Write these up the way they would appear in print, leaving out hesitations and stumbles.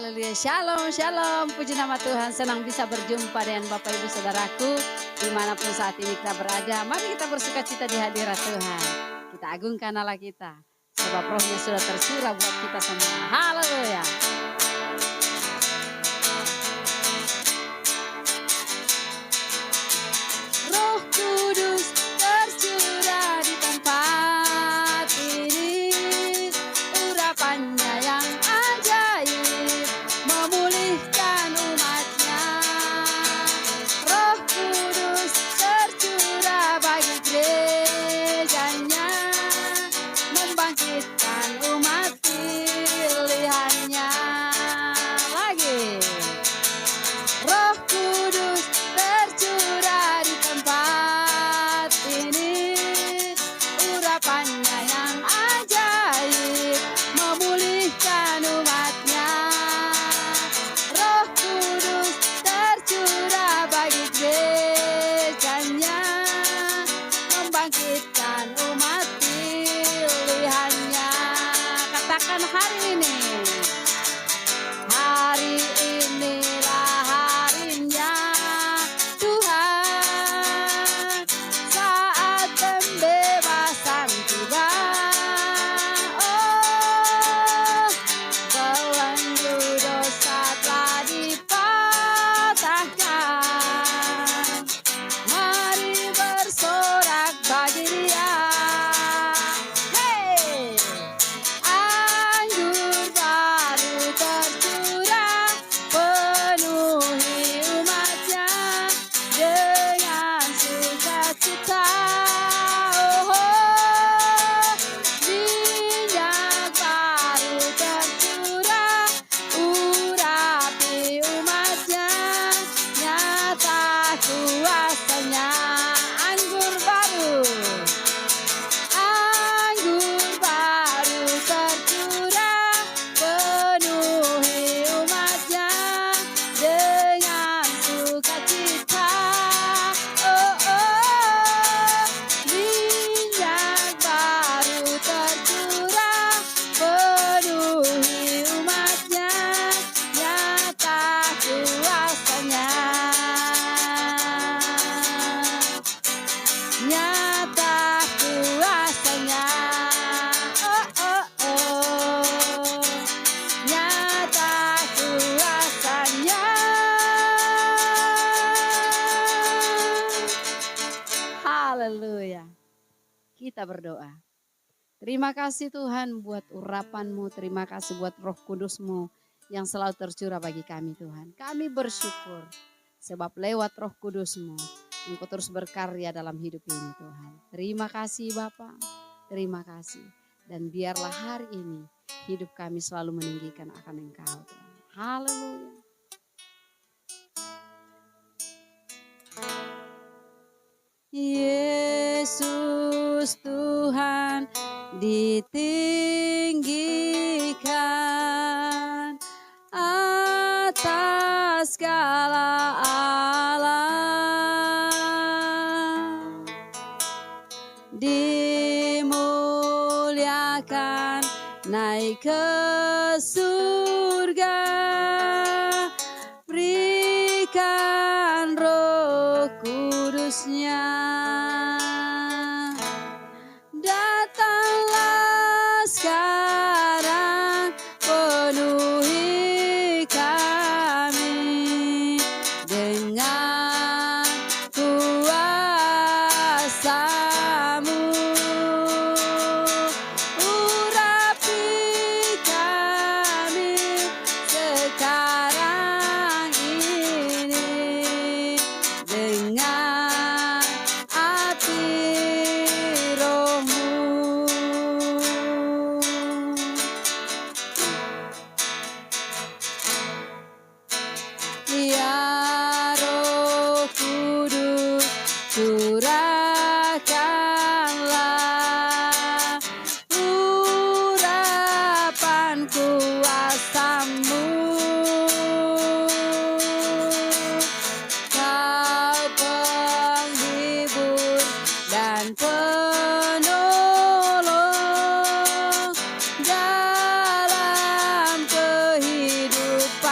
Haleluya, shalom, shalom. Puji nama Tuhan, senang bisa berjumpa dengan Bapak Ibu Saudaraku dimanapun saat ini kita berada. Mari kita bersuka cita di hadirat Tuhan. Kita agungkan Allah kita, sebab rohnya sudah tercurah buat kita semua. Haleluya. Roh Kudus tercurah di tempat ini, urapannya yang ajaib memulihkan umatnya. Roh Kudus tercurah bagi gerejanya, membangkitkan umat pilihannya. Lagi, Roh Kudus tercurah di tempat ini, urapannya yang ajaib memulihkan umatnya. Roh Kudus tercurah bagi gerejanya, membangkitkan umat pilihannya. Katakan hari ini. Hari inilah harinya Tuhan, saat pembebasan tiba. Oh, belenggu dosa telah dipatahkan. Mari bersorak bagi Dia. Hey, anggur baru tercurah, penuhi umatnya dengan sukacita. Oh, minyak baru tercurah, urapi umatnya, nyata kuasanya. Anggur baru tercurah, penuhi umatnya dengan sukacita. Oh, oh, minyak baru tercurah, penuhi umatnya, nyata kuasanya. Nyata kuasanya. Oh, oh, oh, nyata kuasanya. Haleluya. Kita berdoa. Terima kasih Tuhan buat urapan-Mu, terima kasih buat Roh Kudus-Mu yang selalu tercurah bagi kami Tuhan. Kami bersyukur sebab lewat Roh Kudus-Mu Engkau terus berkarya dalam hidup ini Tuhan. Terima kasih Bapa, terima kasih. Dan biarlah hari ini hidup kami selalu meninggikan akan Engkau Tuhan. Haleluya. Yesus Tuhan ditinggikan atas segala alam, dimuliakan naik ke surga, berikan Roh Kudusnya. Datanglah sekarang, penuhi kami dengan kuasa-Mu. Urapi kami sekarang ini dengan api Roh-Mu. Ya Roh Kudus, curahkanlah urapan kuasa-Mu. Kau penghibur dan penolong dalam kehidupan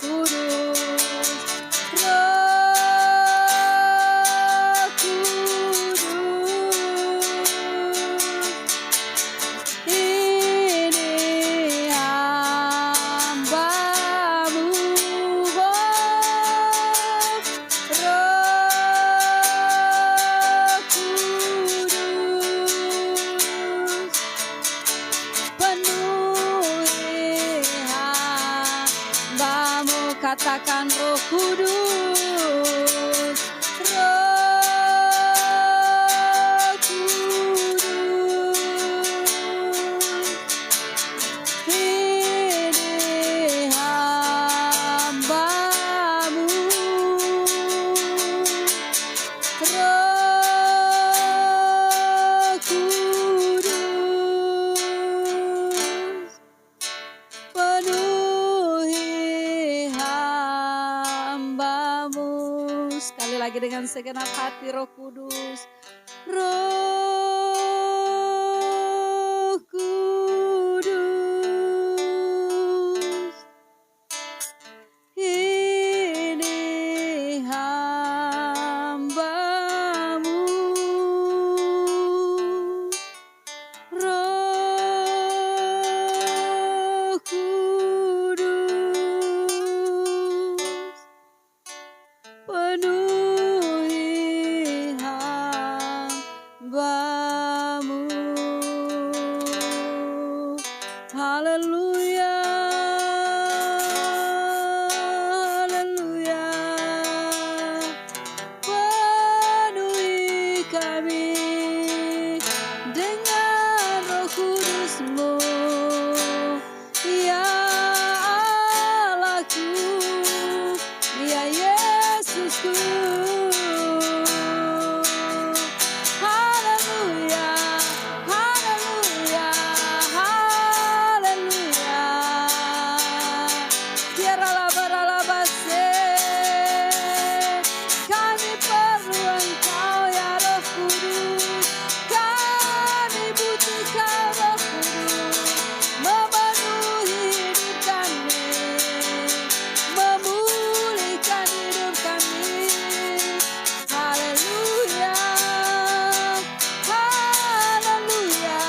Kudus, ini hambamu, Roh Kudus, penuhi hambamu, katakan Roh Kudus, Roh Kudus, ini hambamu, Roh Kudus, penuhi hambamu. Sekali lagi dengan segenap hati, Roh Kudus, Roh Kudus, ini hambamu, Roh Kudus, penuhi hambamu. Haleluya, haleluya, penuhi kami dengan Roh Kudus-Mu, ya Allahku, ya Yesusku. Haleluya, haleluya, haleluya. Biarlah beralabase, kami perlu Engkau ya Roh Kudus, kami butuhkan Roh Kudus, memenuhi hidup kami, memulihkan hidup kami. Haleluya, haleluya,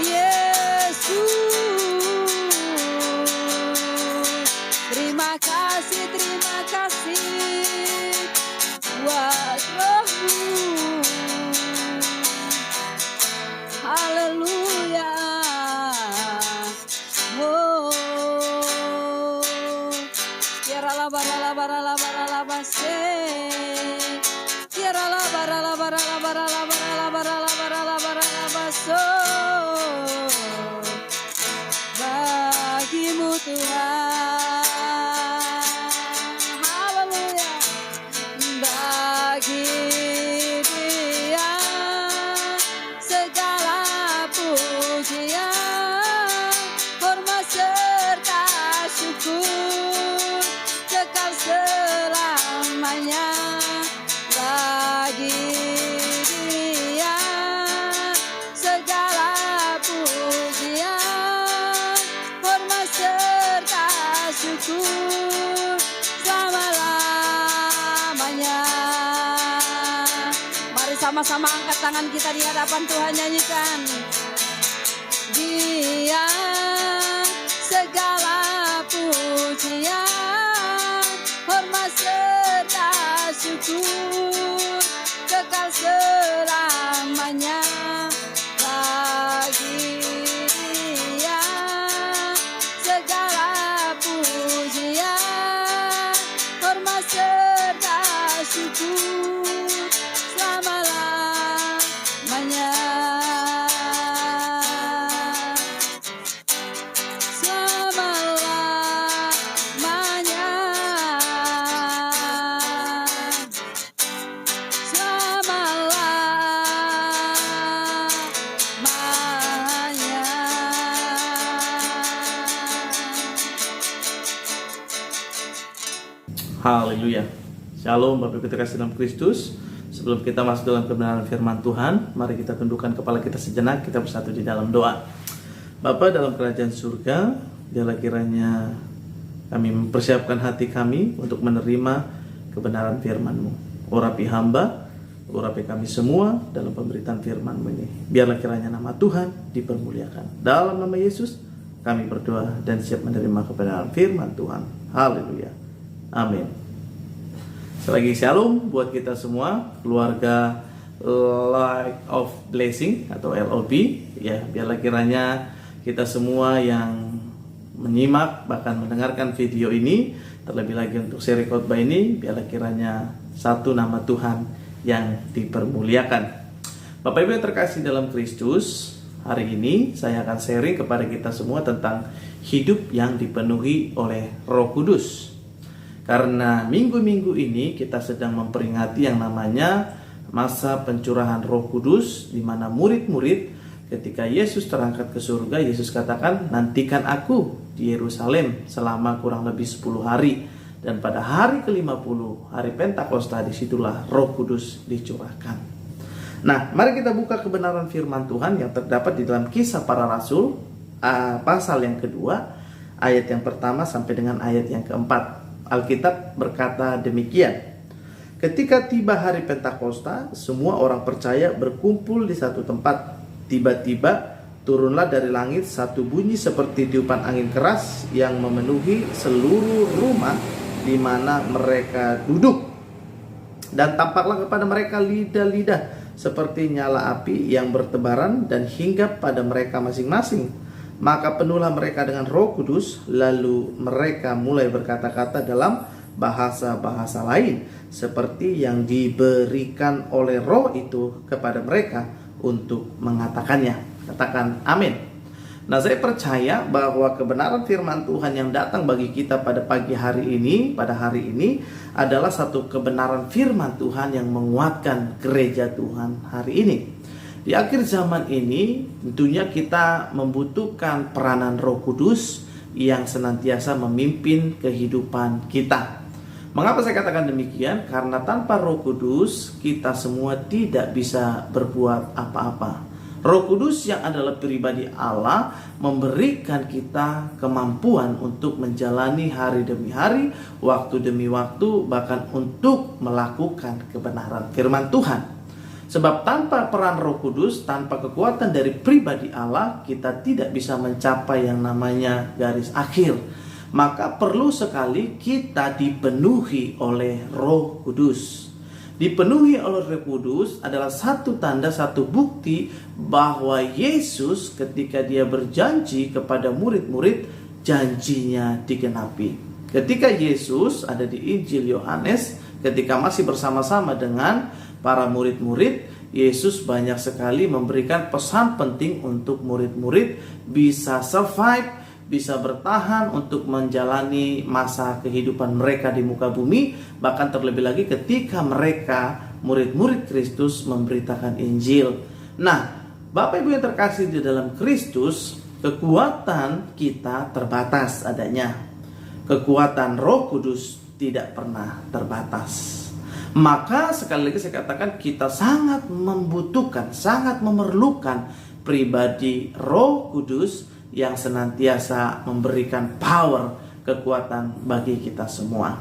Yesus. Terima kasih buat Roh-Mu. Haleluya. Oh, Kiara barala barala barala base. Kiara barala barala barala barala barala barala barala baso. Bagimu Tuhan. Haleluya. Bagi Dia segala pujian, hormat serta syukur kekal selamanya. Bagi Dia segala pujian, hormat serta syukur selama-lamanya. Mari sama-sama angkat tangan kita di hadapan Tuhan, nyanyikan. Dia segala pujian, hormat serta syukur kekal selamanya. Bagi Dia segala pujian, hormat serta syukur selama-lamanya. Selama-lamanya. Selama-lamanya. Haleluya. Shalom Bapak Ibu terkasih dalam Kristus. Sebelum kita masuk dalam kebenaran firman Tuhan, mari kita tundukkan kepala kita sejenak, kita bersatu di dalam doa. Bapa dalam kerajaan surga, biarlah kiranya Kami mempersiapkan hati kami untuk menerima kebenaran firman-Mu. Urapi hamba, urapi kami semua dalam pemberitaan firman-Mu ini. Biarlah kiranya nama Tuhan dipermuliakan. Dalam nama Yesus kami berdoa dan siap menerima kebenaran firman Tuhan. Haleluya. Amin. Selagi shalom buat kita semua, keluarga Light of Blessing atau LOB. Ya, biarlah kiranya kita semua yang menyimak bahkan mendengarkan video ini, terlebih lagi untuk seri khotbah ini, biarlah kiranya satu nama Tuhan yang dipermuliakan. Bapak Ibu yang terkasih dalam Kristus, hari ini saya akan sharing kepada kita semua tentang hidup yang dipenuhi oleh Roh Kudus. Karena minggu-minggu ini kita sedang memperingati yang namanya masa pencurahan Roh Kudus, di mana murid-murid ketika Yesus terangkat ke surga, Yesus katakan, nantikan aku di Yerusalem selama kurang lebih 10 hari. Dan pada hari ke-50, hari Pentakosta, disitulah Roh Kudus dicurahkan. Nah, mari kita buka kebenaran firman Tuhan yang terdapat di dalam Kisah Para Rasul, pasal yang kedua, ayat yang pertama sampai dengan ayat yang keempat. Alkitab berkata demikian. Ketika tiba hari Pentakosta, semua orang percaya berkumpul di satu tempat. Tiba-tiba turunlah dari langit satu bunyi seperti tiupan angin keras yang memenuhi seluruh rumah di mana mereka duduk. Dan tampaklah kepada mereka lidah-lidah seperti nyala api yang bertebaran dan hinggap pada mereka masing-masing. Maka penuhlah mereka dengan Roh Kudus, lalu mereka mulai berkata-kata dalam bahasa-bahasa lain seperti yang diberikan oleh Roh itu kepada mereka untuk mengatakannya. Katakan amin. Nah, saya percaya bahwa kebenaran firman Tuhan yang datang bagi kita pada pagi hari ini, pada hari ini adalah satu kebenaran firman Tuhan yang menguatkan gereja Tuhan hari ini. Di akhir zaman ini tentunya kita membutuhkan peranan Roh Kudus yang senantiasa memimpin kehidupan kita. Mengapa saya katakan demikian? Karena tanpa Roh Kudus kita semua tidak bisa berbuat apa-apa. Roh Kudus yang adalah pribadi Allah memberikan kita kemampuan untuk menjalani hari demi hari, waktu demi waktu, bahkan untuk melakukan kebenaran firman Tuhan. Sebab tanpa peran Roh Kudus, tanpa kekuatan dari pribadi Allah, kita tidak bisa mencapai yang namanya garis akhir. Maka perlu sekali kita dipenuhi oleh Roh Kudus. Dipenuhi oleh Roh Kudus adalah satu tanda, satu bukti bahwa Yesus ketika dia berjanji kepada murid-murid, janjinya digenapi. Ketika Yesus ada di Injil Yohanes, ketika masih bersama-sama dengan para murid-murid, Yesus banyak sekali memberikan pesan penting untuk murid-murid bisa survive, bisa bertahan untuk menjalani masa kehidupan mereka di muka bumi. Bahkan terlebih lagi ketika mereka murid-murid Kristus memberitakan Injil. Nah, Bapak Ibu yang terkasih di dalam Kristus, kekuatan kita terbatas adanya. Kekuatan Roh Kudus tidak pernah terbatas. Maka sekali lagi saya katakan kita sangat membutuhkan, sangat memerlukan pribadi Roh Kudus yang senantiasa memberikan power, kekuatan bagi kita semua.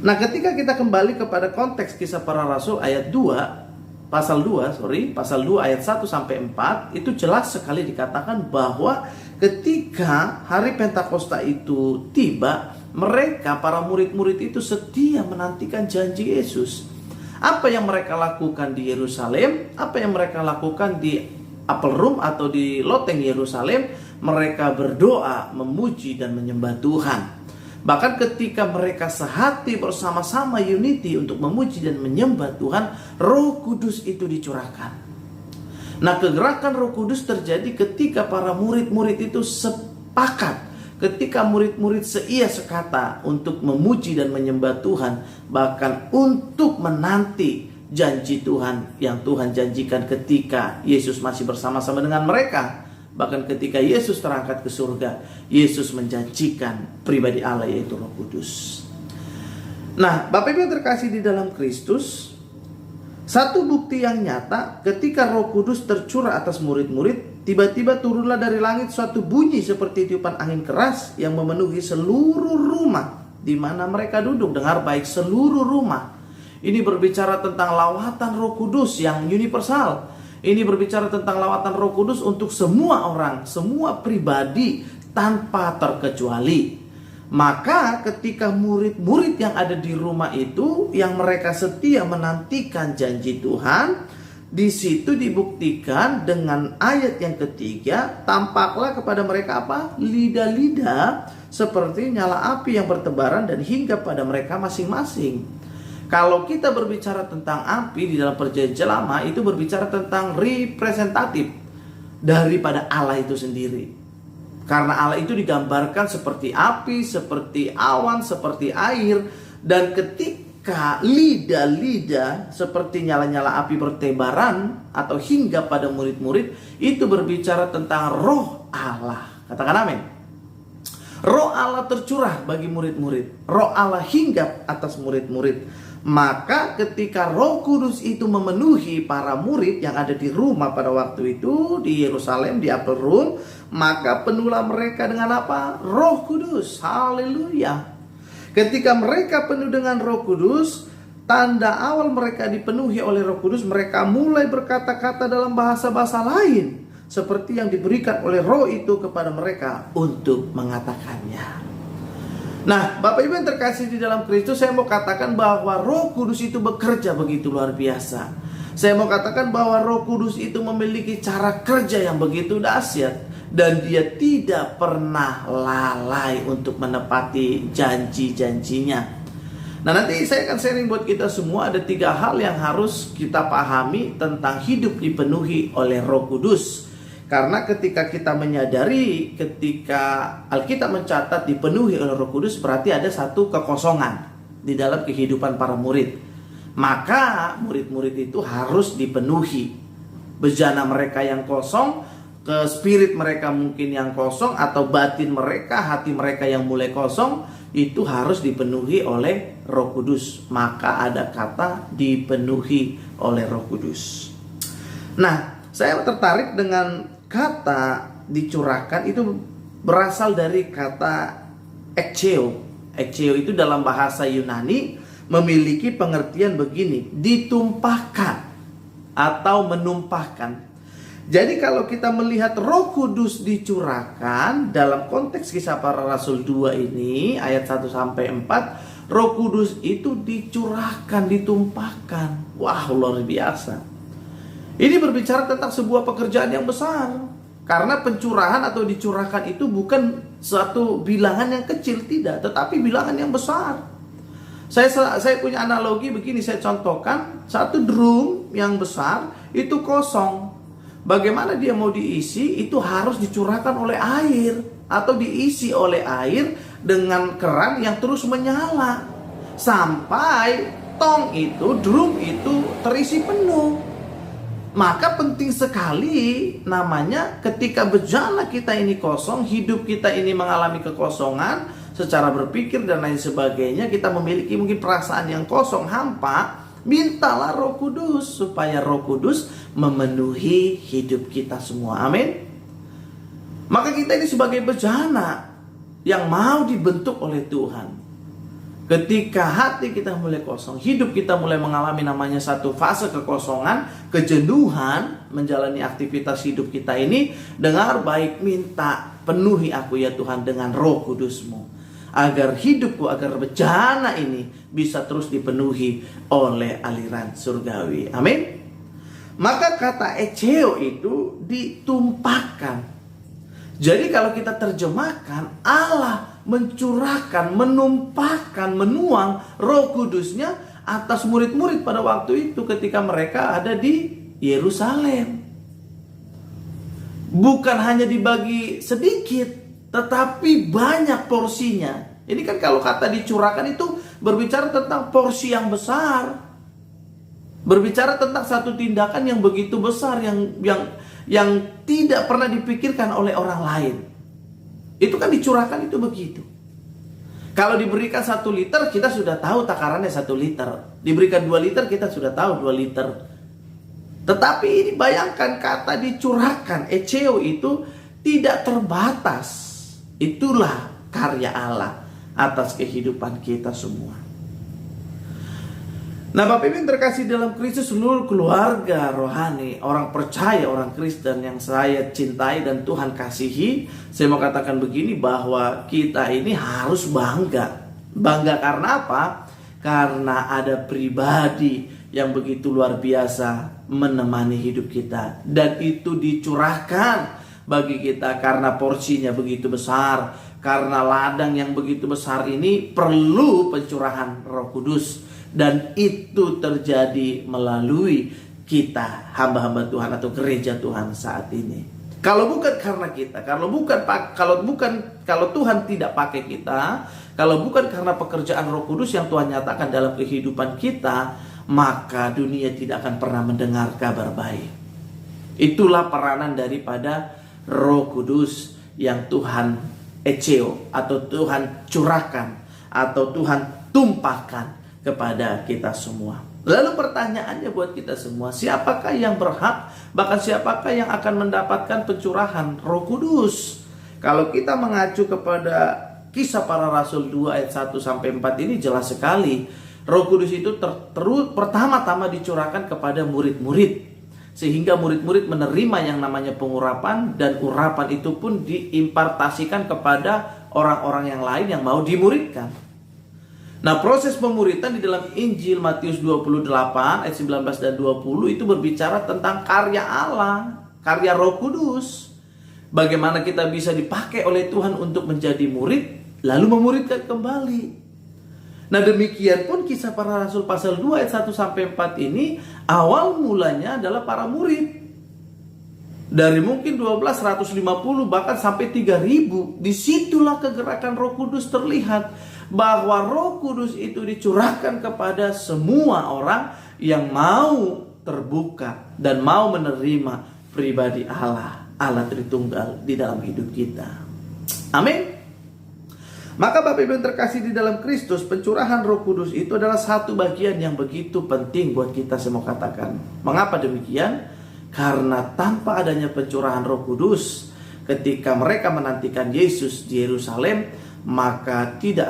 Nah, ketika kita kembali kepada konteks Kisah Para Rasul ayat 2, pasal 2 ayat 1 sampai 4, itu jelas sekali dikatakan bahwa ketika hari Pentakosta itu tiba, mereka para murid-murid itu setia menantikan janji Yesus. Apa yang mereka lakukan di Yerusalem, apa yang mereka lakukan di Upper Room atau di loteng Yerusalem, mereka berdoa, memuji dan menyembah Tuhan. Bahkan ketika mereka sehati bersama-sama unity untuk memuji dan menyembah Tuhan, Roh Kudus itu dicurahkan. Nah, kegerakan Roh Kudus terjadi ketika para murid-murid itu sepakat, ketika murid-murid seia sekata untuk memuji dan menyembah Tuhan, bahkan untuk menanti janji Tuhan yang Tuhan janjikan ketika Yesus masih bersama-sama dengan mereka. Bahkan ketika Yesus terangkat ke surga, Yesus menjanjikan pribadi Allah yaitu Roh Kudus. Nah, Bapak Ibu yang terkasih di dalam Kristus, satu bukti yang nyata ketika Roh Kudus tercurah atas murid-murid, tiba-tiba turunlah dari langit suatu bunyi seperti tiupan angin keras yang memenuhi seluruh rumah di mana mereka duduk. Dengar baik, seluruh rumah. Ini berbicara tentang lawatan Roh Kudus yang universal. Ini berbicara tentang lawatan Roh Kudus untuk semua orang, semua pribadi tanpa terkecuali. Maka ketika murid-murid yang ada di rumah itu, yang mereka setia menantikan janji Tuhan, di situ dibuktikan dengan ayat yang ketiga, tampaklah kepada mereka apa? Lidah-lidah seperti nyala api yang bertebaran dan hinggap pada mereka masing-masing. Kalau kita berbicara tentang api di dalam perjanjian lama, itu berbicara tentang representatif daripada Allah itu sendiri. Karena Allah itu digambarkan seperti api, seperti awan, seperti air. Dan ketika lidah-lidah seperti nyala-nyala api bertebaran atau hingga pada murid-murid, itu berbicara tentang roh Allah. Katakan amin. Roh Allah tercurah bagi murid-murid. Roh Allah hinggap atas murid-murid. Maka ketika Roh Kudus itu memenuhi para murid yang ada di rumah pada waktu itu di Yerusalem, di Upper Room, maka penuhlah mereka dengan apa? Roh Kudus. Haleluya. Ketika mereka penuh dengan Roh Kudus, tanda awal mereka dipenuhi oleh Roh Kudus, mereka mulai berkata-kata dalam bahasa-bahasa lain seperti yang diberikan oleh Roh itu kepada mereka untuk mengatakannya. Nah, Bapak Ibu yang terkasih di dalam Kristus, saya mau katakan bahwa Roh Kudus itu bekerja begitu luar biasa. Saya mau katakan bahwa Roh Kudus itu memiliki cara kerja yang begitu dahsyat, dan dia tidak pernah lalai untuk menepati janji-janjinya. Nah, nanti saya akan sharing buat kita semua, ada 3 hal yang harus kita pahami tentang hidup dipenuhi oleh Roh Kudus. Karena ketika kita menyadari, ketika Alkitab mencatat dipenuhi oleh Roh Kudus, berarti ada satu kekosongan di dalam kehidupan para murid. Maka murid-murid itu harus dipenuhi. Bejana mereka yang kosong, ke spirit mereka mungkin yang kosong, atau batin mereka, hati mereka yang mulai kosong, itu harus dipenuhi oleh Roh Kudus. Maka ada kata dipenuhi oleh Roh Kudus. Nah, saya tertarik dengan kata dicurahkan, itu berasal dari kata ekcheo. Ekcheo itu dalam bahasa Yunani memiliki pengertian begini, ditumpahkan atau menumpahkan. Jadi kalau kita melihat Roh Kudus dicurahkan dalam konteks Kisah Para Rasul 2 ini ayat 1-4, Roh Kudus itu dicurahkan, ditumpahkan. Wah, luar biasa. Ini berbicara tentang sebuah pekerjaan yang besar. Karena pencurahan atau dicurahkan itu bukan suatu bilangan yang kecil, tidak, tetapi bilangan yang besar. Saya punya analogi begini, saya contohkan, satu drum yang besar itu kosong. Bagaimana dia mau diisi? Itu harus dicurahkan oleh air atau diisi oleh air dengan keran yang terus menyala sampai tong itu, drum itu terisi penuh. Maka penting sekali namanya ketika bejana kita ini kosong, hidup kita ini mengalami kekosongan secara berpikir dan lain sebagainya, kita memiliki mungkin perasaan yang kosong, hampa, mintalah Roh Kudus supaya Roh Kudus memenuhi hidup kita semua. Amin. Maka kita ini sebagai bejana yang mau dibentuk oleh Tuhan. Ketika hati kita mulai kosong, hidup kita mulai mengalami namanya satu fase kekosongan, kejenuhan menjalani aktivitas hidup kita ini, dengar baik, minta penuhi aku ya Tuhan dengan Roh Kudus-Mu, agar hidupku, agar bejana ini bisa terus dipenuhi oleh aliran surgawi. Amin. Maka kata ekcheo itu ditumpahkan. Jadi kalau kita terjemahkan, Allah mencurahkan, menumpahkan, menuang Roh Kudusnya atas murid-murid pada waktu itu ketika mereka ada di Yerusalem. Bukan hanya dibagi sedikit, tetapi banyak porsinya. Ini kan kalau kata dicurahkan itu berbicara tentang porsi yang besar. Berbicara tentang satu tindakan yang begitu besar, yang tidak pernah dipikirkan oleh orang lain. Itu kan dicurahkan itu begitu. Kalau diberikan 1 liter, kita sudah tahu takarannya 1 liter. Diberikan 2 liter, kita sudah tahu 2 liter. Tetapi ini bayangkan kata dicurahkan, ekcheo itu tidak terbatas. Itulah karya Allah. atas kehidupan kita semua. Nah, Bapak Ibu yang terkasih dalam Kristus, seluruh keluarga rohani, orang percaya, orang Kristen yang saya cintai dan Tuhan kasihi, saya mau katakan begini, bahwa kita ini harus bangga. Bangga karena apa? Karena ada pribadi yang begitu luar biasa menemani hidup kita, dan itu dicurahkan bagi kita karena porsinya begitu besar. Karena ladang yang begitu besar ini perlu pencurahan Roh Kudus. Dan itu terjadi melalui kita, hamba-hamba Tuhan atau gereja Tuhan saat ini. Kalau bukan karena kita, kalau Tuhan tidak pakai kita, kalau bukan karena pekerjaan Roh Kudus yang Tuhan nyatakan dalam kehidupan kita, maka dunia tidak akan pernah mendengar kabar baik. Itulah peranan daripada Roh Kudus yang Tuhan eceo atau Tuhan curahkan atau Tuhan tumpahkan kepada kita semua. Lalu pertanyaannya buat kita semua, siapakah yang berhak, bahkan siapakah yang akan mendapatkan pencurahan Roh Kudus? Kalau kita mengacu kepada Kisah Para Rasul 2 ayat 1-4 ini jelas sekali. Roh Kudus itu pertama-tama dicurahkan kepada murid-murid, sehingga murid-murid menerima yang namanya pengurapan, dan urapan itu pun diimpartasikan kepada orang-orang yang lain yang mau dimuridkan. Nah, proses pemuridan di dalam Injil Matius 28 ayat 19 dan 20 itu berbicara tentang karya Allah, karya Roh Kudus. Bagaimana kita bisa dipakai oleh Tuhan untuk menjadi murid, lalu memuridkan kembali. Nah, demikian pun Kisah Para Rasul pasal 2 ayat 1-4 ini awal mulanya adalah para murid. Dari mungkin 12, 150, bahkan sampai 3000. Disitulah kegerakan Roh Kudus terlihat. Bahwa Roh Kudus itu dicurahkan kepada semua orang yang mau terbuka dan mau menerima pribadi Allah, Allah Tritunggal di dalam hidup kita. Amin. Maka Bapak Ibu yang terkasih di dalam Kristus, pencurahan Roh Kudus itu adalah satu bagian yang begitu penting buat kita, saya mau katakan. Mengapa demikian? Karena tanpa adanya pencurahan Roh Kudus, ketika mereka menantikan Yesus di Yerusalem, maka tidak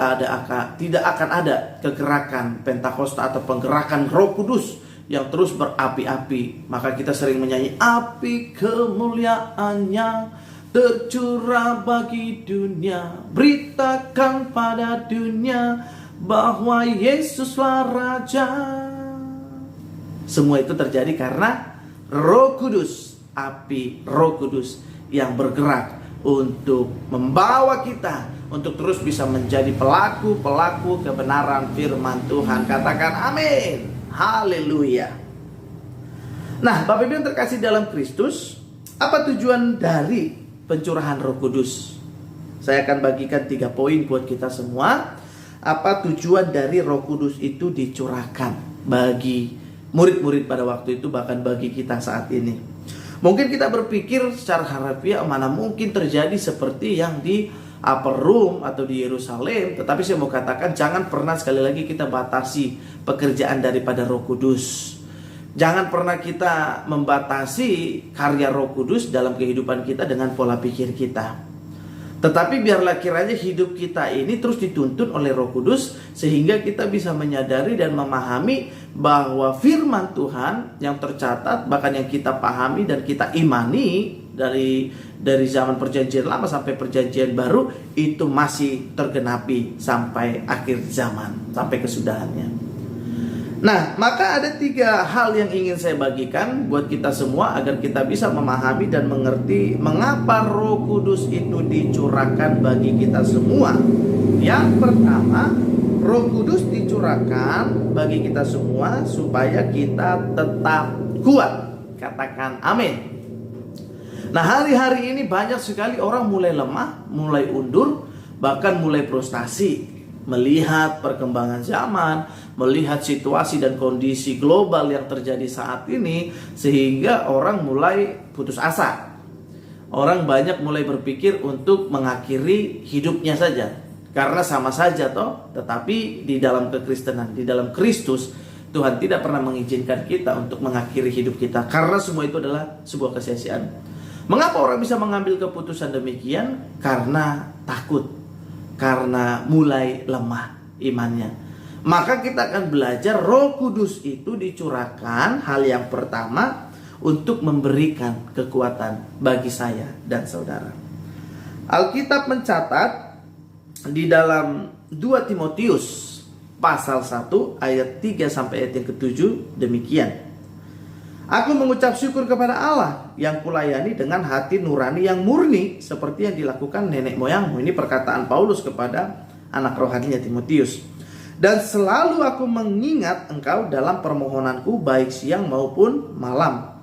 akan ada kegerakan Pentakosta atau penggerakan Roh Kudus yang terus berapi-api. Maka kita sering menyanyi, api kemuliaannya tercurah bagi dunia, beritakan pada dunia bahwa Yesuslah Raja. Semua itu terjadi karena Roh Kudus, api Roh Kudus yang bergerak untuk membawa kita untuk terus bisa menjadi pelaku-pelaku kebenaran firman Tuhan. Katakan amin. Haleluya. Nah, Bapak Ibu yang terkasih dalam Kristus, apa tujuan dari pencurahan Roh Kudus? Saya akan bagikan 3 poin buat kita semua. Apa tujuan dari Roh Kudus itu dicurahkan bagi murid-murid pada waktu itu, bahkan bagi kita saat ini. Mungkin kita berpikir secara harafiah, mana mungkin terjadi seperti yang di Upper Room atau di Yerusalem. Tetapi saya mau katakan, jangan pernah sekali lagi kita batasi pekerjaan daripada Roh Kudus. Jangan pernah kita membatasi karya Roh Kudus dalam kehidupan kita dengan pola pikir kita. Tetapi biarlah kiranya hidup kita ini terus dituntun oleh Roh Kudus, sehingga kita bisa menyadari dan memahami bahwa firman Tuhan yang tercatat, bahkan yang kita pahami dan kita imani dari zaman perjanjian lama sampai perjanjian baru, itu masih tergenapi sampai akhir zaman, sampai kesudahannya. Nah, maka ada 3 hal yang ingin saya bagikan buat kita semua agar kita bisa memahami dan mengerti mengapa Roh Kudus itu dicurahkan bagi kita semua. Yang pertama, Roh Kudus dicurahkan bagi kita semua supaya kita tetap kuat. Katakan amin. Nah, hari-hari ini banyak sekali orang mulai lemah, mulai undur, bahkan mulai frustasi. Melihat perkembangan zaman, melihat situasi dan kondisi global yang terjadi saat ini, sehingga orang mulai putus asa. Orang banyak mulai berpikir untuk mengakhiri hidupnya saja, karena sama saja toh. Tetapi di dalam kekristenan, di dalam Kristus, Tuhan tidak pernah mengizinkan kita untuk mengakhiri hidup kita, karena semua itu adalah sebuah kesia-siaan. Mengapa orang bisa mengambil keputusan demikian? Karena takut. karena mulai lemah imannya. Maka kita akan belajar Roh Kudus itu dicurahkan, hal yang pertama, untuk memberikan kekuatan bagi saya dan saudara. Alkitab mencatat di dalam 2 Timotius pasal 1 ayat 3 sampai ayat yang ke-7 demikian. Aku mengucap syukur kepada Allah yang kulayani dengan hati nurani yang murni seperti yang dilakukan nenek moyangmu. Ini perkataan Paulus kepada anak rohaninya Timotius. Dan selalu aku mengingat engkau dalam permohonanku baik siang maupun malam.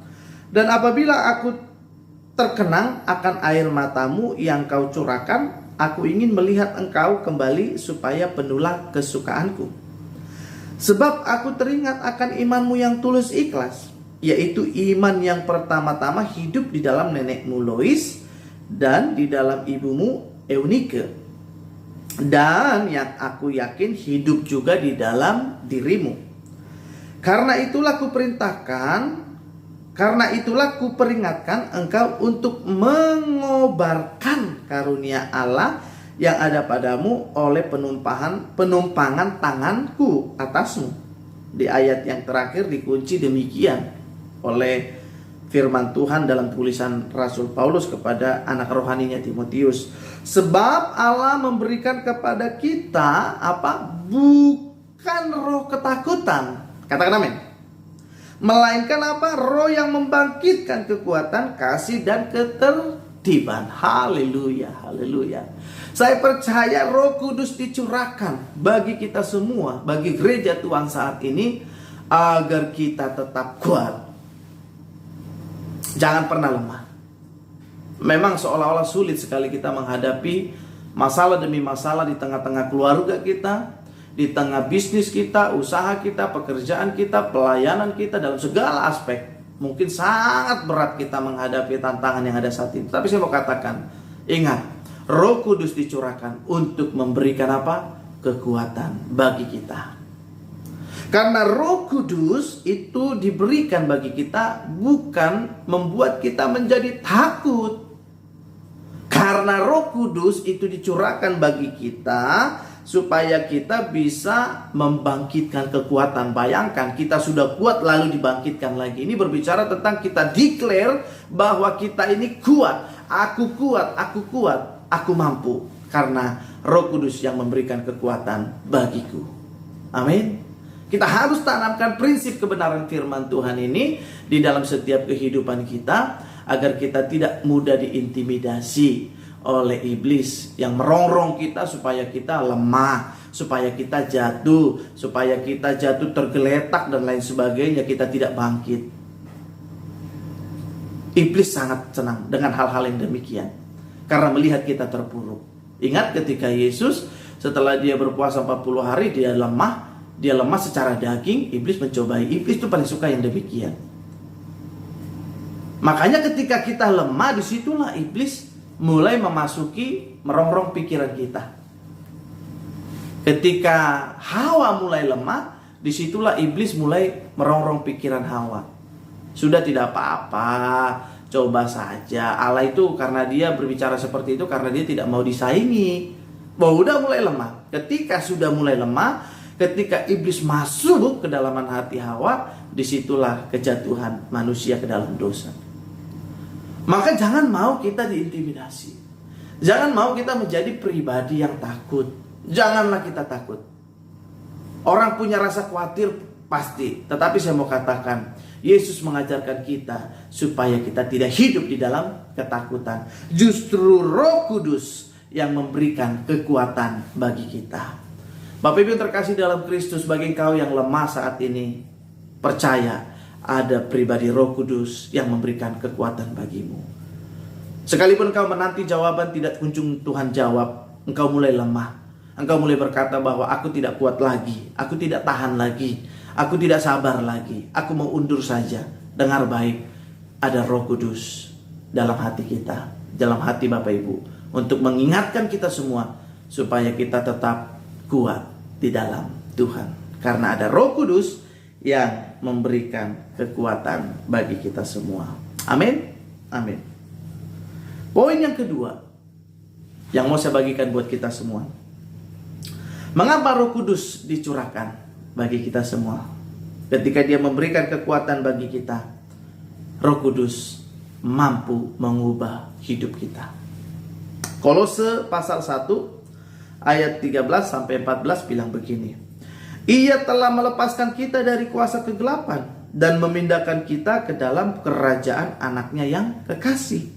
Dan apabila aku terkenang akan air matamu yang kau curahkan, aku ingin melihat engkau kembali supaya penuhlah kesukaanku. Sebab aku teringat akan imanmu yang tulus ikhlas, yaitu iman yang pertama-tama hidup di dalam nenekmu Lois dan di dalam ibumu Eunike. Dan yang aku yakin hidup juga di dalam dirimu. Karena itulah kuperingatkan engkau untuk mengobarkan karunia Allah yang ada padamu oleh penumpangan tanganku atasmu. Di ayat yang terakhir dikunci demikian oleh firman Tuhan dalam tulisan Rasul Paulus kepada anak rohaninya Timotius. Sebab Allah memberikan kepada kita bukan roh ketakutan. Katakan amin. Melainkan roh yang membangkitkan kekuatan, kasih dan ketertiban. Haleluya, haleluya. Saya percaya Roh Kudus dicurahkan bagi kita semua, bagi gereja Tuhan saat ini, agar kita tetap kuat. Jangan pernah lemah. Memang seolah-olah sulit sekali kita menghadapi masalah demi masalah di tengah-tengah keluarga kita, di tengah bisnis kita, usaha kita, pekerjaan kita, pelayanan kita, dalam segala aspek. Mungkin sangat berat kita menghadapi tantangan yang ada saat ini. Tapi saya mau katakan, ingat, Roh Kudus dicurahkan untuk memberikan kekuatan bagi kita. Karena Roh Kudus itu diberikan bagi kita bukan membuat kita menjadi takut. Karena Roh Kudus itu dicurahkan bagi kita supaya kita bisa membangkitkan kekuatan. Bayangkan kita sudah kuat lalu dibangkitkan lagi. Ini berbicara tentang kita declare bahwa kita ini kuat. Aku kuat, aku kuat, aku mampu. Karena Roh Kudus yang memberikan kekuatan bagiku. Amin. Kita harus tanamkan prinsip kebenaran firman Tuhan ini di dalam setiap kehidupan kita, agar kita tidak mudah diintimidasi oleh iblis yang merongrong kita supaya kita lemah, supaya kita jatuh tergeletak dan lain sebagainya, kita tidak bangkit. Iblis sangat senang dengan hal-hal yang demikian karena melihat kita terpuruk. Ingat ketika Yesus setelah dia berpuasa 40 hari dia lemah secara daging, iblis mencobai. Iblis itu paling suka yang demikian. Makanya ketika kita lemah, disitulah iblis mulai merongrong pikiran kita. Ketika Hawa mulai lemah, disitulah iblis mulai merongrong pikiran Hawa. Sudah tidak apa-apa, coba saja. Allah itu karena dia berbicara seperti itu karena dia tidak mau disaingi. Udah mulai lemah. Ketika sudah mulai lemah, ketika iblis masuk ke dalaman hati Hawa, disitulah kejatuhan manusia ke dalam dosa. Maka jangan mau kita diintimidasi. Jangan mau kita menjadi pribadi yang takut. Janganlah kita takut. Orang punya rasa khawatir pasti. Tetapi saya mau katakan, Yesus mengajarkan kita supaya kita tidak hidup di dalam ketakutan. Justru Roh Kudus yang memberikan kekuatan bagi kita. Bapak Ibu yang terkasih dalam Kristus, bagi engkau yang lemah saat ini, percaya ada pribadi Roh Kudus yang memberikan kekuatan bagimu. Sekalipun engkau menanti jawaban tidak kunjung Tuhan jawab, engkau mulai lemah. Engkau mulai berkata bahwa aku tidak kuat lagi, aku tidak tahan lagi, aku tidak sabar lagi, aku mau undur saja. Dengar baik, ada Roh Kudus dalam hati kita, dalam hati Bapak Ibu, untuk mengingatkan kita semua supaya kita tetap kuat di dalam Tuhan. Karena ada Roh Kudus yang memberikan kekuatan bagi kita semua. Amin. Amin. Poin yang kedua yang mau saya bagikan buat kita semua. Mengapa Roh Kudus dicurahkan bagi kita semua? Ketika Dia memberikan kekuatan bagi kita, Roh Kudus mampu mengubah hidup kita. Kolose pasal 1 ayat 13 sampai 14 bilang begini. Ia telah melepaskan kita dari kuasa kegelapan dan memindahkan kita ke dalam kerajaan anaknya yang kekasih.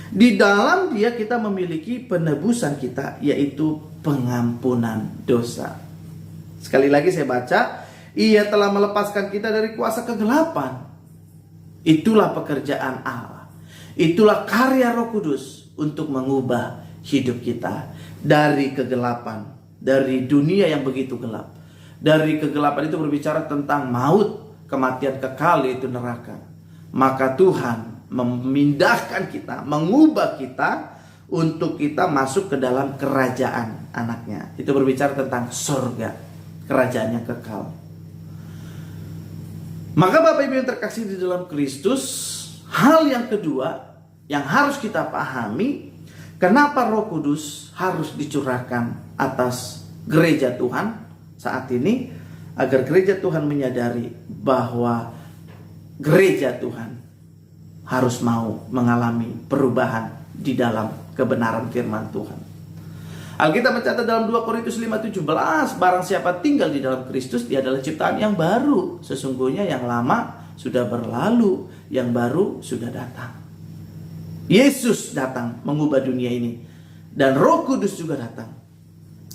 Di dalam Dia kita memiliki penebusan kita, yaitu pengampunan dosa. Sekali lagi saya baca, Ia telah melepaskan kita dari kuasa kegelapan. Itulah pekerjaan Allah. Itulah karya Roh Kudus untuk mengubah hidup kita dari kegelapan, dari dunia yang begitu gelap. Dari kegelapan itu berbicara tentang maut, kematian kekal, yaitu neraka. Maka Tuhan memindahkan kita, mengubah kita untuk kita masuk ke dalam kerajaan anaknya. Itu berbicara tentang surga, kerajaan yang kekal. Maka Bapak Ibu yang terkasih di dalam Kristus, hal yang kedua yang harus kita pahami, kenapa Roh Kudus harus dicurahkan atas gereja Tuhan saat ini, agar gereja Tuhan menyadari bahwa gereja Tuhan harus mau mengalami perubahan di dalam kebenaran firman Tuhan. Alkitab mencatat dalam 2 Korintus 5:17, barang siapa tinggal di dalam Kristus, dia adalah ciptaan yang baru. Sesungguhnya yang lama sudah berlalu, yang baru sudah datang. Yesus datang mengubah dunia ini, dan Roh Kudus juga datang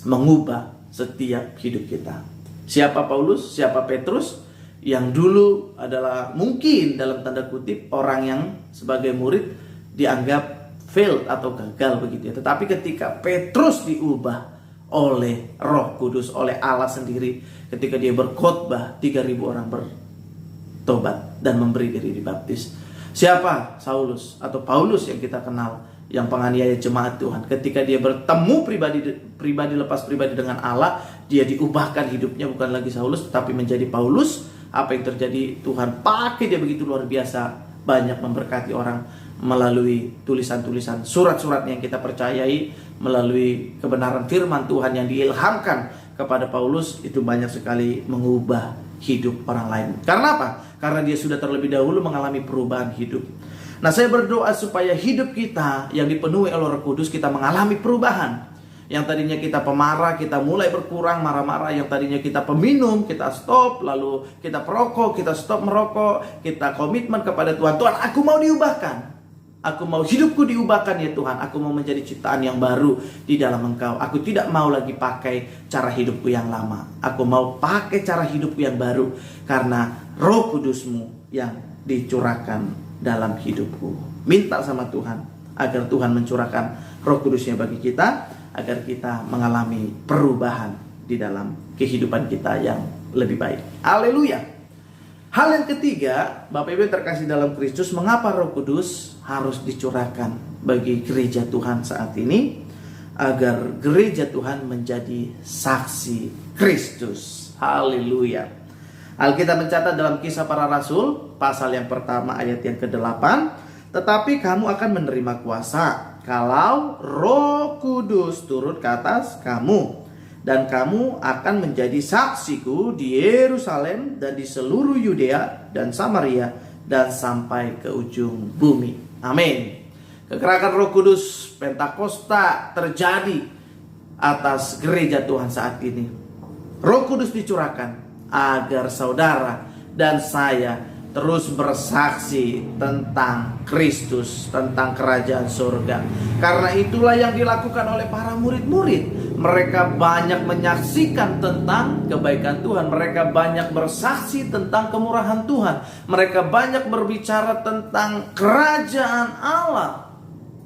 mengubah setiap hidup kita. Siapa Paulus, siapa Petrus, yang dulu adalah mungkin dalam tanda kutip orang yang sebagai murid dianggap failed atau gagal begitu ya. Tetapi ketika Petrus diubah oleh Roh Kudus, oleh Allah sendiri, ketika dia berkhotbah, 3.000 orang bertobat dan memberi diri dibaptis. Siapa Saulus atau Paulus yang kita kenal, yang penganiaya jemaat Tuhan, ketika dia bertemu pribadi lepas pribadi dengan Allah, dia diubahkan hidupnya, bukan lagi Saulus tetapi menjadi Paulus. Apa yang terjadi? Tuhan pakai dia begitu luar biasa, banyak memberkati orang melalui tulisan-tulisan, surat-surat yang kita percayai, melalui kebenaran firman Tuhan yang diilhamkan kepada Paulus, itu banyak sekali mengubah hidup orang lain. Karena apa? Karena dia sudah terlebih dahulu mengalami perubahan hidup. Nah, saya berdoa supaya hidup kita yang dipenuhi oleh Roh Kudus, kita mengalami perubahan. Yang tadinya kita pemarah, kita mulai berkurang marah-marah. Yang tadinya kita peminum, kita stop. Lalu kita perokok, kita stop merokok. Kita komitmen kepada Tuhan. Tuhan, aku mau diubahkan. Aku mau hidupku diubahkan ya Tuhan. Aku mau menjadi ciptaan yang baru di dalam Engkau. Aku tidak mau lagi pakai cara hidupku yang lama. Aku mau pakai cara hidupku yang baru. Karena Roh Kudus-Mu yang dicurahkan dalam hidupku. Minta sama Tuhan agar Tuhan mencurahkan Roh Kudus-Nya bagi kita, agar kita mengalami perubahan di dalam kehidupan kita yang lebih baik. Haleluya. Hal yang ketiga, Bapak Ibu terkasih dalam Kristus, mengapa Roh Kudus harus dicurahkan bagi gereja Tuhan saat ini? Agar gereja Tuhan menjadi saksi Kristus. Haleluya. Alkitab mencatat dalam Kisah Para Rasul, pasal yang pertama ayat yang ke-8, tetapi kamu akan menerima kuasa kalau Roh Kudus turun ke atas kamu, dan kamu akan menjadi saksiku di Yerusalem dan di seluruh Yudea dan Samaria dan sampai ke ujung bumi. Amin. Kekerakan Roh Kudus Pentakosta terjadi atas gereja Tuhan saat ini. Roh Kudus dicurahkan agar saudara dan saya terus bersaksi tentang Kristus, tentang kerajaan surga. Karena itulah yang dilakukan oleh para murid-murid. Mereka banyak menyaksikan tentang kebaikan Tuhan. Mereka banyak bersaksi tentang kemurahan Tuhan. Mereka banyak berbicara tentang kerajaan Allah.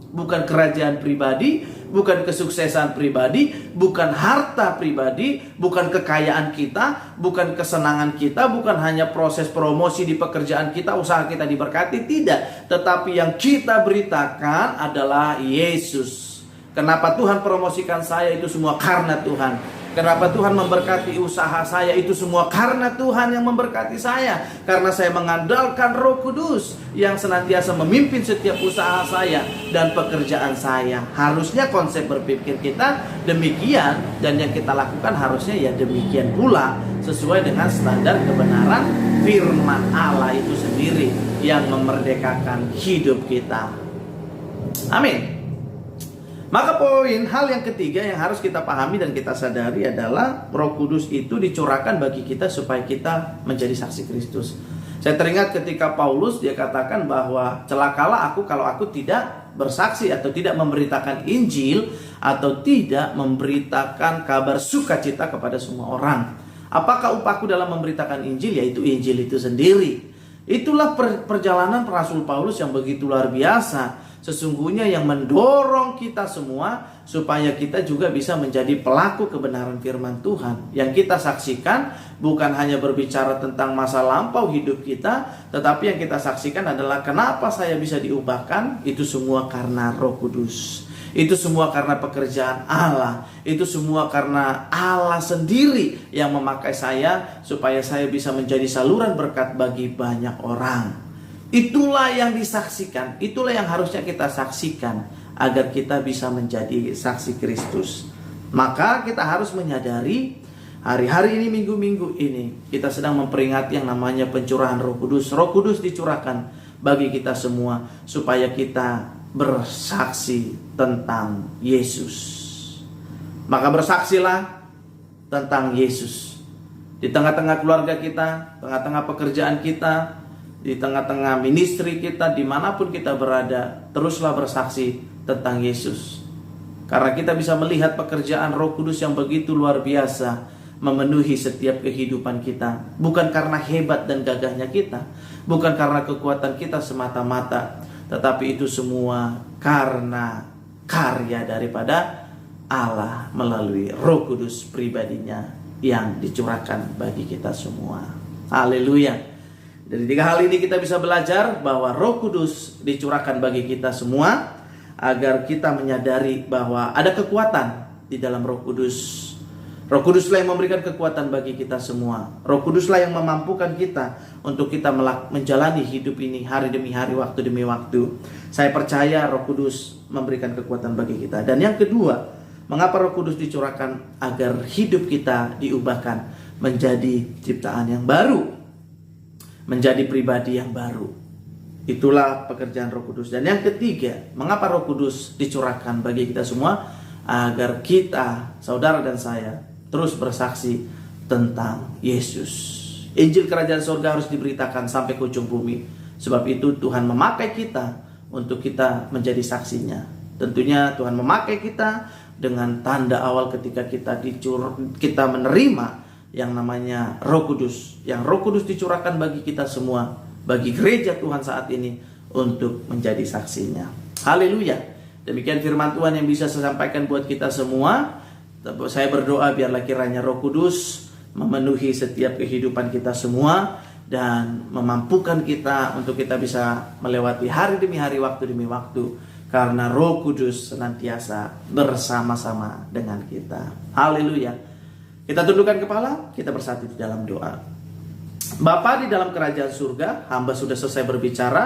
Bukan kerajaan pribadi, bukan kesuksesan pribadi, bukan harta pribadi, bukan kekayaan kita, bukan kesenangan kita, bukan hanya proses promosi di pekerjaan kita, usaha kita diberkati, tidak. Tetapi yang kita beritakan adalah Yesus. Kenapa Tuhan promosikan saya itu semua karena Tuhan. Kenapa Tuhan memberkati usaha saya? Itu semua karena Tuhan yang memberkati saya. Karena saya mengandalkan Roh Kudus yang senantiasa memimpin setiap usaha saya dan pekerjaan saya. Harusnya konsep berpikir kita demikian, dan yang kita lakukan harusnya ya demikian pula, sesuai dengan standar kebenaran firman Allah itu sendiri yang memerdekakan hidup kita. Amin. Maka hal yang ketiga yang harus kita pahami dan kita sadari adalah Roh Kudus itu dicurahkan bagi kita supaya kita menjadi saksi Kristus. Saya teringat ketika Paulus dia katakan bahwa celakalah aku kalau aku tidak bersaksi atau tidak memberitakan Injil atau tidak memberitakan kabar sukacita kepada semua orang. Apakah upahku dalam memberitakan Injil? Yaitu Injil itu sendiri. Itulah perjalanan Rasul Paulus yang begitu luar biasa. Sesungguhnya yang mendorong kita semua supaya kita juga bisa menjadi pelaku kebenaran firman Tuhan. Yang kita saksikan bukan hanya berbicara tentang masa lampau hidup kita, tetapi yang kita saksikan adalah kenapa saya bisa diubahkan. Itu semua karena Roh Kudus. Itu semua karena pekerjaan Allah. Itu semua karena Allah sendiri yang memakai saya supaya saya bisa menjadi saluran berkat bagi banyak orang. Itulah yang disaksikan, itulah yang harusnya kita saksikan agar kita bisa menjadi saksi Kristus. Maka kita harus menyadari hari-hari ini, minggu-minggu ini kita sedang memperingati yang namanya pencurahan Roh Kudus. Roh Kudus dicurahkan bagi kita semua supaya kita bersaksi tentang Yesus. Maka bersaksilah tentang Yesus di tengah-tengah keluarga kita, tengah-tengah pekerjaan kita, di tengah-tengah ministry kita, dimanapun kita berada. Teruslah bersaksi tentang Yesus, karena kita bisa melihat pekerjaan Roh Kudus yang begitu luar biasa memenuhi setiap kehidupan kita. Bukan karena hebat dan gagahnya kita, bukan karena kekuatan kita semata-mata, tetapi itu semua karena karya daripada Allah melalui Roh Kudus pribadinya yang dicurahkan bagi kita semua. Haleluya. Dari tiga hal ini kita bisa belajar bahwa Roh Kudus dicurahkan bagi kita semua agar kita menyadari bahwa ada kekuatan di dalam Roh Kudus. Roh Kuduslah yang memberikan kekuatan bagi kita semua. Roh Kuduslah yang memampukan kita untuk kita menjalani hidup ini hari demi hari, waktu demi waktu. Saya percaya Roh Kudus memberikan kekuatan bagi kita. Dan yang kedua, mengapa Roh Kudus dicurahkan? Agar hidup kita diubahkan menjadi ciptaan yang baru, menjadi pribadi yang baru. Itulah pekerjaan Roh Kudus. Dan yang ketiga, mengapa Roh Kudus dicurahkan bagi kita semua? Agar kita, saudara dan saya, terus bersaksi tentang Yesus. Injil Kerajaan Surga harus diberitakan sampai ke ujung bumi. Sebab itu Tuhan memakai kita untuk kita menjadi saksinya. Tentunya Tuhan memakai kita dengan tanda awal ketika kita menerima yang namanya Roh Kudus. Yang Roh Kudus dicurahkan bagi kita semua, bagi gereja Tuhan saat ini untuk menjadi saksinya. Haleluya. Demikian firman Tuhan yang bisa saya sampaikan buat kita semua. Saya berdoa biarlah kiranya Roh Kudus memenuhi setiap kehidupan kita semua dan memampukan kita untuk kita bisa melewati hari demi hari, waktu demi waktu, karena Roh Kudus senantiasa bersama-sama dengan kita. Haleluya. Kita tundukkan kepala, kita bersatu di dalam doa. Bapa di dalam kerajaan surga, hamba sudah selesai berbicara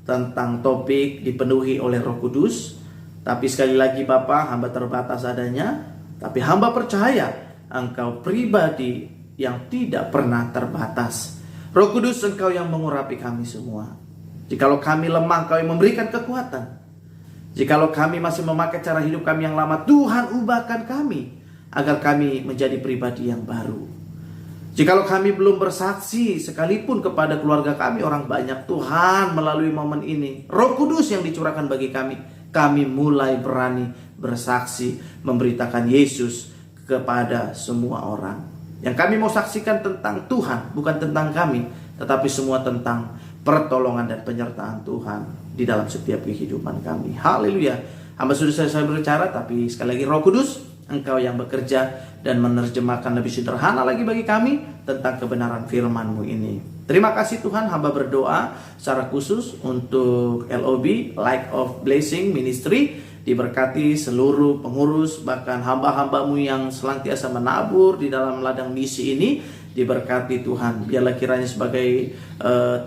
tentang topik dipenuhi oleh Roh Kudus. Tapi sekali lagi Bapa, hamba terbatas adanya. Tapi hamba percaya Engkau pribadi yang tidak pernah terbatas. Roh Kudus, Engkau yang mengurapi kami semua. Jikalau kami lemah, Engkau yang memberikan kekuatan. Jikalau kami masih memakai cara hidup kami yang lama, Tuhan ubahkan kami agar kami menjadi pribadi yang baru. Jikalau kami belum bersaksi sekalipun kepada keluarga kami, orang banyak, Tuhan melalui momen ini, Roh Kudus yang dicurahkan bagi kami mulai berani bersaksi, memberitakan Yesus kepada semua orang. Yang kami mau saksikan tentang Tuhan, bukan tentang kami, tetapi semua tentang pertolongan dan penyertaan Tuhan di dalam setiap kehidupan kami. Haleluya. Hamba sudah selesai berbicara, tapi sekali lagi Roh Kudus, Engkau yang bekerja dan menerjemahkan lebih sederhana lagi bagi kami tentang kebenaran firman-Mu ini. Terima kasih Tuhan, hamba berdoa secara khusus untuk LOB, Light of Blessing Ministry, Diberkati seluruh pengurus, bahkan hamba-hambamu yang senantiasa menabur di dalam ladang misi ini. Diberkati Tuhan, biarlah kiranya sebagai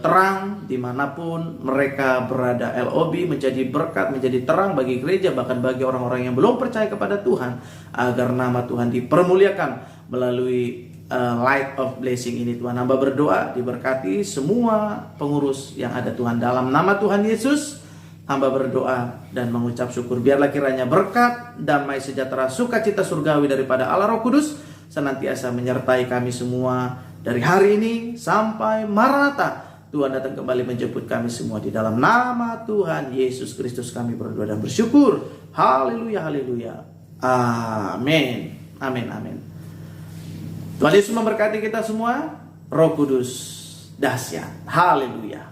terang dimanapun mereka berada. LOB menjadi berkat, menjadi terang bagi gereja, bahkan bagi orang-orang yang belum percaya kepada Tuhan, agar nama Tuhan dipermuliakan melalui light of blessing ini. Tuhan, hamba berdoa diberkati semua pengurus yang ada Tuhan. Dalam nama Tuhan Yesus hamba berdoa dan mengucap syukur. Biarlah kiranya berkat, damai, sejahtera, sukacita surgawi daripada Allah Roh Kudus senantiasa menyertai kami semua dari hari ini sampai Maranatha. Tuhan datang kembali menjemput kami semua. Di dalam nama Tuhan Yesus Kristus kami berdoa dan bersyukur. Haleluya, haleluya. Amin. Amin, amin. Tuhan Yesus memberkati kita semua. Roh Kudus dahsyat. Haleluya.